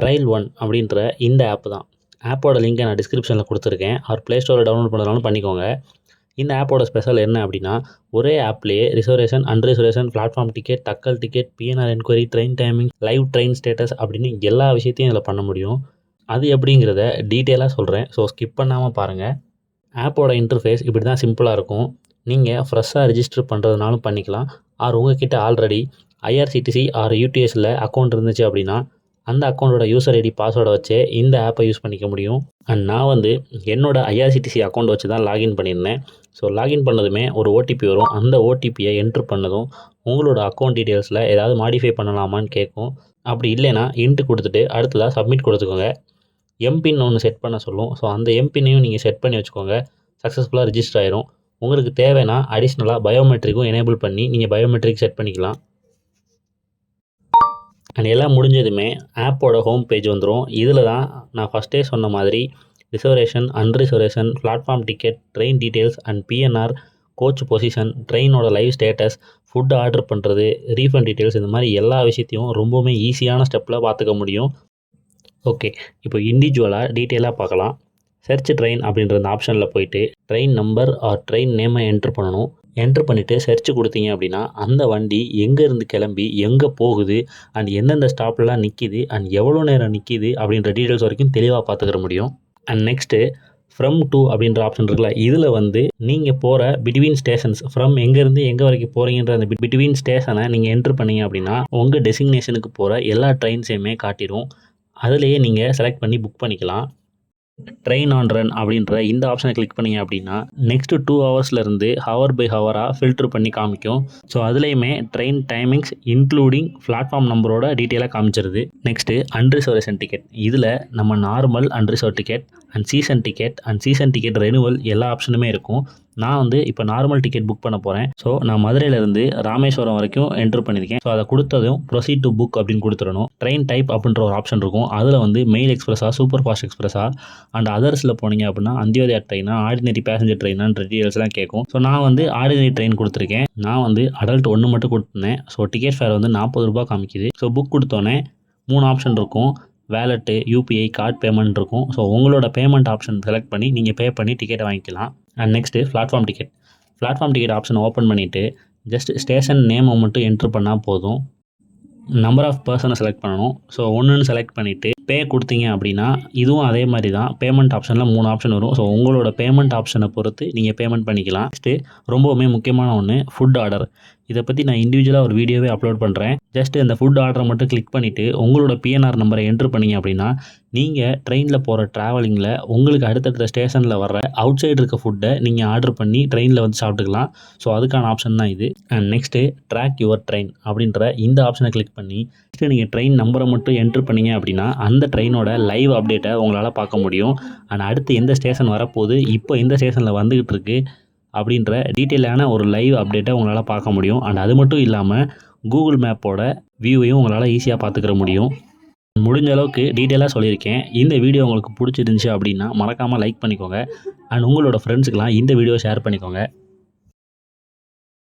ரயில் one அப்படின்ற இந்த app தான். ஆப்போட லிங்கை நான் டிஸ்கிரிப்ஷனில் கொடுத்துருக்கேன். அவர் ப்ளே ஸ்டோரில் டவுன்லோட் பண்ணுறதுனாலும் பண்ணிக்கோங்க. இந்த ஆப்போட ஸ்பெஷல் என்ன அப்படின்னா, ஒரே ஆப்லேயே reservation, unreservation, platform ticket, tatkal ticket, PNR enquiry, train timing, live train status அப்படின்னு எல்லா விஷயத்தையும் இதில் பண்ண முடியும். அது எப்படிங்கிறத டீட்டெயிலாக சொல்கிறேன். ஸோ ஸ்கிப் பண்ணாமல் பாருங்கள். ஆப்போட இன்டர்ஃபேஸ் இப்படி தான் சிம்பிளாக இருக்கும். நீங்கள் ஃப்ரெஷ்ஷாக ரிஜிஸ்டர் பண்ணுறதுனாலும் பண்ணிக்கலாம். உங்ககிட்ட ஆல்ரெடி ஐஆர்சிடிசி யூடிஎஸில் அக்கௌண்ட் இருந்துச்சு அப்படின்னா அந்த அக்கௌண்ட்டோட யூசர் ஐடி பாஸ்வேர்டை வச்சு இந்த ஆப்பை யூஸ் பண்ணிக்க முடியும். அண்ட் நான் என்னோட ஐஆர்சிடிசி அக்கௌண்ட் வச்சு தான் லாகின் பண்ணியிருந்தேன். ஸோ லாகின் பண்ணதுமே ஒரு ஓடிபி வரும். அந்த ஓடிபியை என்ட்ரு பண்ணதும் உங்களோட அக்கௌண்ட் டீட்டெயில்ஸில் ஏதாவது மாடிஃபை பண்ணலாமான்னு கேட்கும். அப்படி இல்லைன்னா இன்ட்டு கொடுத்துட்டு அடுத்ததாக சப்மிட் கொடுத்துக்கோங்க. எம்பின் ஒன்று செட் பண்ண சொல்லும். ஸோ அந்த எம்பின்னையும் நீங்கள் செட் பண்ணி வச்சுக்கோங்க. சக்ஸஸ்ஃபுல்லாக ரிஜிஸ்டர் ஆயிரும். உங்களுக்கு தேவைன்னா அடிஷ்னலாக பயோமெட்ரிக்கும் எனேபிள் பண்ணி நீங்கள் பயோமெட்ரிக் செட் பண்ணிக்கலாம். அண்ட் எல்லாம் முடிஞ்சதுமே ஆப்போட ஹோம் பேஜ் வந்துடும். இதில் தான் நான் ஃபஸ்ட்டே சொன்ன மாதிரி reservation, unreservation, platform ticket, train details and PNR, coach position, ட்ரெயினோட லைவ் ஸ்டேட்டஸ், ஃபுட் ஆர்டர் பண்ணுறது, ரீஃபண்ட் டீட்டெயில்ஸ், இந்த மாதிரி எல்லா விஷயத்தையும் ரொம்பவுமே ஈஸியான ஸ்டெப்பில் பார்த்துக்க முடியும். ஓகே, இப்போ இண்டிவிஜுவலாக டீட்டெயிலாக பார்க்கலாம். சர்ச் ட்ரெயின் அப்படின்ற அந்த ஆப்ஷனில் போயிட்டு ட்ரெயின் நம்பர் ஆர் ட்ரெயின் நேமை என்ட்ரு பண்ணணும். என்ட்ரு பண்ணிவிட்டு சர்ச் கொடுத்தீங்க அப்படின்னா அந்த வண்டி எங்கேருந்து கிளம்பி எங்கே போகுது அண்ட் எந்தெந்த ஸ்டாப்லலாம் நிற்கிது அண்ட் எவ்வளோ நேரம் நிற்கிது அப்படின்ற டீட்டெயில்ஸ் வரைக்கும் தெளிவாக பார்த்துக்கிற முடியும். அண்ட் நெக்ஸ்ட்டு ஃப்ரம் டு அப்படின்ற ஆப்ஷன் இருக்குல்ல, இதில் நீங்கள் போகிற பிட்வீன் ஸ்டேஷன்ஸ், ஃப்ரம் எங்கேருந்து எங்கே வரைக்கும் போகிறீங்கன்ற அந்த பிட்வீன் ஸ்டேஷனை நீங்கள் என்ட்ரு பண்ணீங்க அப்படின்னா உங்கள் டெசிக்னேஷனுக்கு போகிற எல்லா ட்ரெயின்ஸையுமே காட்டிடும். அதிலேயே நீங்கள் செலக்ட் பண்ணி புக் பண்ணிக்கலாம். ட்ரெயின் ஆன் ரன் அப்படின்ற இந்த ஆப்ஷனை கிளிக் பண்ணிங்க அப்படின்னா நெக்ஸ்ட்டு 2 ஹவர்ஸ்லேருந்து ஹவர் பை ஹவராக ஃபில்ட்ரு பண்ணி காமிக்கும். ஸோ அதுலேயுமே ட்ரெயின் டைமிங்ஸ் இன்க்ளூடிங் பிளாட்ஃபார்ம் நம்பரோட டீட்டெயிலாக காமிச்சிருது. நெக்ஸ்ட்டு அன்ரிசர்வேஷன் டிக்கெட், இதில் நம்ம normal unreserved ticket and season ticket renewal எல்லா ஆப்ஷனுமே இருக்கும். நான் இப்போ நார்மல் டிக்கெட் புக் பண்ண போகிறேன். ஸோ நான் மதுரையிலேருந்து ராமேஸ்வரம் வரைக்கும் என்ட்ரு பண்ணியிருக்கேன். ஸோ அதை கொடுத்ததும் ப்ரொசீட் டு புக் அப்படின்னு கொடுத்துடணும். ட்ரெயின் டைப் அப்படின்ற ஒரு ஆப்ஷன் இருக்கும். அதில் மெயில் எக்ஸ்பிரஸா, சூப்பர் ஃபாஸ்ட் எக்ஸ்பிரஸா அண்ட் அதர்ஸில் போனீங்க அப்படின்னா அந்தியோதயா ட்ரெயினா, ஆர்டினரி பேசஞ்சர் ட்ரெயினான்ற டீட்டெயில்ஸ்லாம் கேட்கும். ஸோ நான் ஆர்டினரி ட்ரெயின் கொடுத்துருக்கேன். நான் அடல்ட் 1 மட்டும் கொடுத்துருந்தேன். ஸோ டிக்கெட் ஃபேர் 40 ரூபா காமிக்குது. ஸோ புக் கொடுத்தோன்னே 3 ஆப்ஷன் இருக்கும். வேலெட்டு, யூபிஐ, கார்டு பேமெண்ட் இருக்கும். ஸோ உங்களோட பேமெண்ட் ஆப்ஷன் செலக்ட் பண்ணி நீங்கள் பே பண்ணி டிக்கெட்டை வாங்கிக்கலாம். அண்ட் நெக்ஸ்ட்டு பிளாட்ஃபார்ம் டிக்கெட் ஆப்ஷனை ஓப்பன் பண்ணிவிட்டு ஜஸ்ட் ஸ்டேஷன் நேமை மட்டும் என்ட்ரு பண்ணால் போதும். நம்பர் ஆஃப் பர்சனை செலக்ட் பண்ணணும். ஸோ 1ன்னு செலக்ட் பண்ணிவிட்டு பே கொடுத்தீங்க அப்படின்னா இதுவும் அதே மாதிரி தான். பேமெண்ட் ஆப்ஷனில் 3 ஆப்ஷன் வரும். ஸோ உங்களோட பேமெண்ட் ஆப்ஷனை பொறுத்து நீங்கள் பேமெண்ட் பண்ணிக்கலாம். நெக்ஸ்ட்டு ரொம்பவுமே முக்கியமான ஒன்று, ஃபுட் ஆர்டர். இதை பற்றி நான் இண்டிவிஜுவலாக ஒரு வீடியோவே அப்லோட் பண்ணுறேன். ஜஸ்ட்டு அந்த ஃபுட் ஆர்டரை மட்டும் கிளிக் பண்ணிவிட்டு உங்களோட பிஎன்ஆர் நம்பரை என்ட்ரு பண்ணிங்க அப்படின்னா நீங்கள் ட்ரெயினில் போகிற ட்ராவலிங்கில் உங்களுக்கு அடுத்தடுத்த ஸ்டேஷனில் வர்ற அவுட் சைடு இருக்க ஃபுட்டை நீங்கள் ஆர்டர் பண்ணி ட்ரெயினில் சாப்பிட்டுக்கலாம். ஸோ அதுக்கான ஆப்ஷன் தான் இது. And next track your train அப்படின்ற இந்த ஆப்ஷனை கிளிக் பண்ணி நெக்ஸ்ட்டு நீங்கள் ட்ரெயின் நம்பரை மட்டும் என்ட்ரு பண்ணிங்க அப்படின்னா அந்த ட்ரெயினோட லைவ் அப்டேட்டை உங்களால் பார்க்க முடியும். அண்ட் அடுத்து எந்த ஸ்டேஷன் வரப்போகுது, இப்போ எந்த ஸ்டேஷனில் வந்துக்கிட்டு இருக்குது அப்படின்ற டீட்டெயிலான ஒரு லைவ் அப்டேட்டை உங்களால் பார்க்க முடியும். அண்ட் அது மட்டும் இல்லாமல் கூகுள் மேப்போட வியூவையும் உங்களால் ஈஸியாக பார்த்துக்கிற முடியும். முடிஞ்ச அளவுக்கு டீட்டெயிலாக சொல்லியிருக்கேன். இந்த வீடியோ உங்களுக்கு பிடிச்சிருந்துச்சி அப்படின்னா மறக்காமல் லைக் பண்ணிக்கோங்க. அண்ட் உங்களோட ஃப்ரெண்ட்ஸுக்கெலாம் இந்த வீடியோ ஷேர் பண்ணிக்கோங்க.